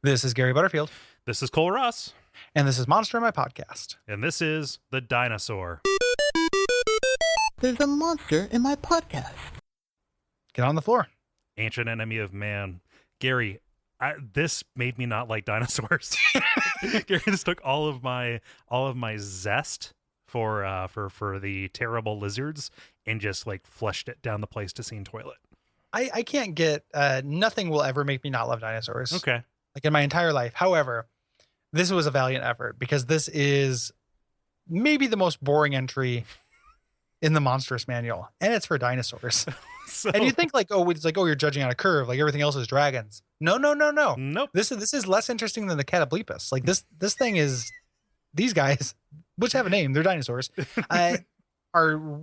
This is Gary Butterfield. This is Cole Ross. And this is Monster, my podcast. And this is the Dinosaur. There's a monster in my podcast. Get on the floor. Ancient enemy of man. Gary, this made me not like dinosaurs. Gary, this took all of my zest for the terrible lizards and just like flushed it down the Pleistocene toilet. I can't get nothing will ever make me not love dinosaurs. Okay. Like in my entire life. However, this was a valiant effort because this is maybe the most boring entry in the Monstrous Manual, and it's for dinosaurs. So, and you think like, oh, it's like, oh, you're judging on a curve, like everything else is dragons. No. nope. This is less interesting than the Catoblepus. Like this thing is, these guys, which have a name, they're dinosaurs, this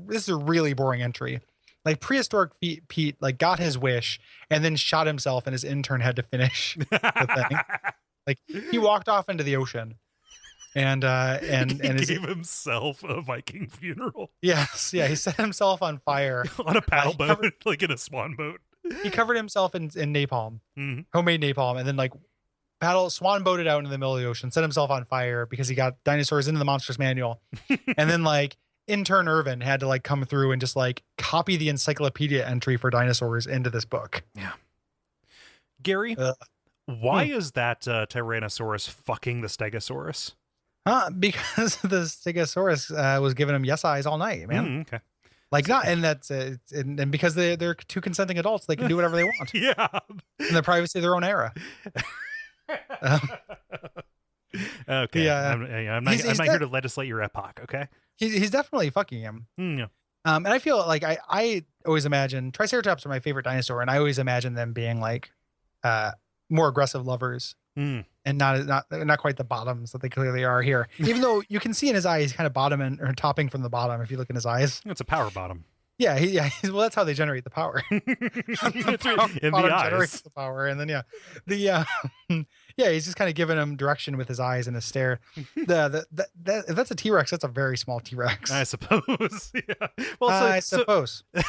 is a really boring entry. Like prehistoric Pete like got his wish and then shot himself, and his intern had to finish the thing. Like he walked off into the ocean, and he gave himself a Viking funeral. Yes, yeah, he set himself on fire on a paddle boat, like in a swan boat. He covered himself in napalm, Mm-hmm. homemade napalm, and then like swan boated out into the middle of the ocean, set himself on fire because he got dinosaurs into the Monstrous Manual, and then like intern Irvin had to like come through and just like copy the encyclopedia entry for dinosaurs into this book. Yeah, Gary. Why is that Tyrannosaurus fucking the Stegosaurus? Because the Stegosaurus was giving him yes eyes all night, man. Okay. Like not, and that's and because they're two consenting adults, they can do whatever they want. Yeah. In the privacy of their own era. Okay. Yeah. I'm not here to legislate your epoch. Okay. He's definitely fucking him. Yeah. And I feel like I always imagine Triceratops are my favorite dinosaur, and I always imagine them being like more aggressive lovers, and not quite the bottoms that they clearly are here. Even though you can see in his eye he's kind of bottoming or topping from the bottom if you look in his eyes. It's a power bottom. Yeah, well, that's how they generate the power. In bottom the eyes. generates the power, and then yeah, he's just kind of giving him direction with his eyes and his stare. If that's a T-Rex, that's a very small T-Rex. I suppose. Yeah. Well, I suppose. God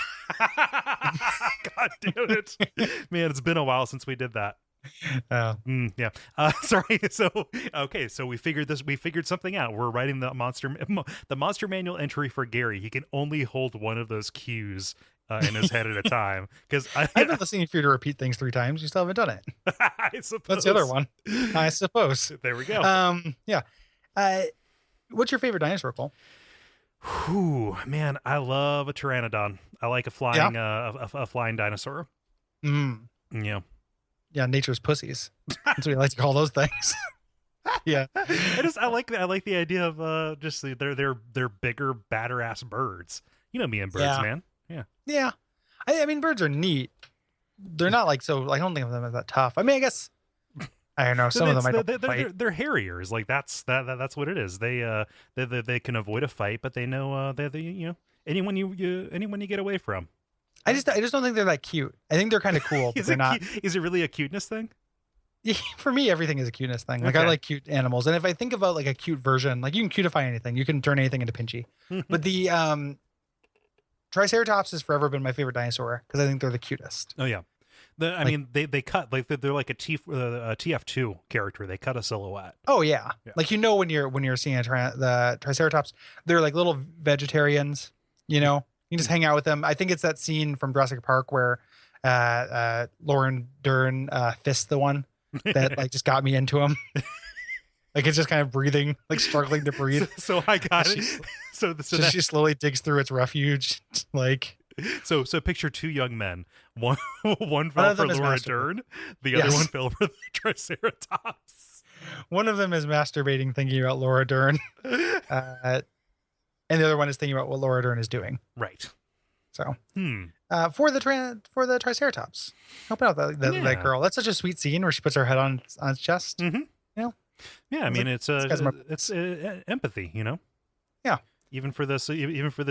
damn it, man! It's been a while since we did that. Oh. Yeah. Sorry. So we figured something out. We're writing the monster manual entry for Gary. He can only hold one of those cues in his head at a time. Because I've been listening for you to repeat things 3 times. You still haven't done it. I suppose That's the other one. I suppose. There we go. Yeah. What's your favorite dinosaur, Cole? Whew, man, I love a pteranodon. I like a flying a flying dinosaur. Yeah. Yeah, nature's pussies. That's what we like to call those things. Yeah, I like the idea of just they're bigger, badder ass birds. You know me and birds, man. Yeah. I mean, birds are neat. They're not like so. I don't think of them as that tough. I mean, I guess I don't know. Some of them I don't fight. They're harriers. Like that's what it is. They can avoid a fight, but they know anyone you get away from. I just don't think they're that cute. I think they're kind of cool, but they're not. Is it really a cuteness thing? Yeah, for me, everything is a cuteness thing. Like I like cute animals, and if I think about like a cute version, like you can cutify anything, you can turn anything into Pinchy. But the Triceratops has forever been my favorite dinosaur because I think they're the cutest. Oh yeah, I mean they cut like they're like a TF2 character. They cut a silhouette. Oh yeah. Like when you're seeing the Triceratops, they're like little vegetarians. You know. You can just hang out with them. I think it's that scene from Jurassic Park where Lauren Dern fists the one that like just got me into him. Like it's just kind of breathing, like struggling to breathe. So I got it. So she slowly digs through its refuge, like. So picture 2 young men. One fell for Laura Dern. The other one fell for the Triceratops. One of them is masturbating, thinking about Laura Dern. And the other one is thinking about what Laura Dern is doing. Right. So, for the Triceratops, helping out that girl. That's such a sweet scene where she puts her head on its chest. Mm-hmm. You know. Yeah, I mean it's empathy. You know. Yeah. Even for this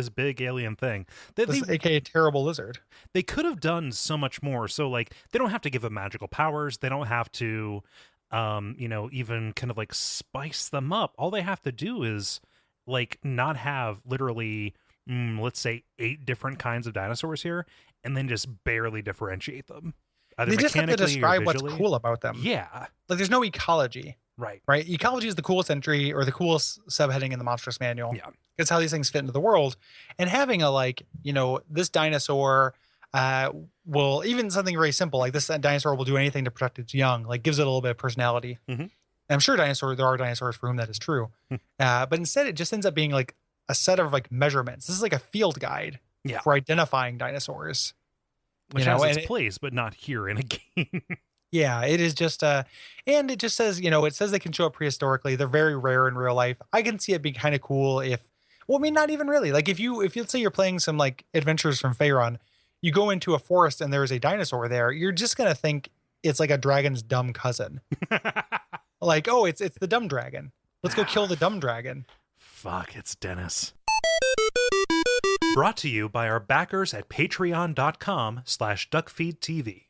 big alien thing, aka terrible lizard. They could have done so much more. So like they don't have to give them magical powers. They don't have to, even kind of like spice them up. All they have to do is like not have literally let's say 8 different kinds of dinosaurs here and then just barely differentiate them. either They just have to mechanically or describe what's visually. cool about them. Yeah, Like there's no ecology, right. right? Ecology is the coolest entry or the coolest subheading in the Monstrous Manual. Yeah. It's how these things fit into the world. And having a this dinosaur will, even something very simple like this dinosaur will do anything to protect its young, like gives it a little bit of personality. Mhm. And I'm sure there are dinosaurs for whom that is true. But instead it just ends up being like a set of like measurements. This is like a field guide Yeah. for identifying dinosaurs. Which has its place, but not here in a game. Yeah, it is just and it just says, it says they can show up prehistorically. They're very rare in real life. I can see it being kind of cool not even really. Like if you let's say you're playing some like adventures from Faerun, you go into a forest and there's a dinosaur there, you're just gonna think it's like a dragon's dumb cousin. Like, oh, it's the dumb dragon. Let's go kill the dumb dragon. Fuck, it's Dennis. Brought to you by our backers at patreon.com/duckfeed.tv.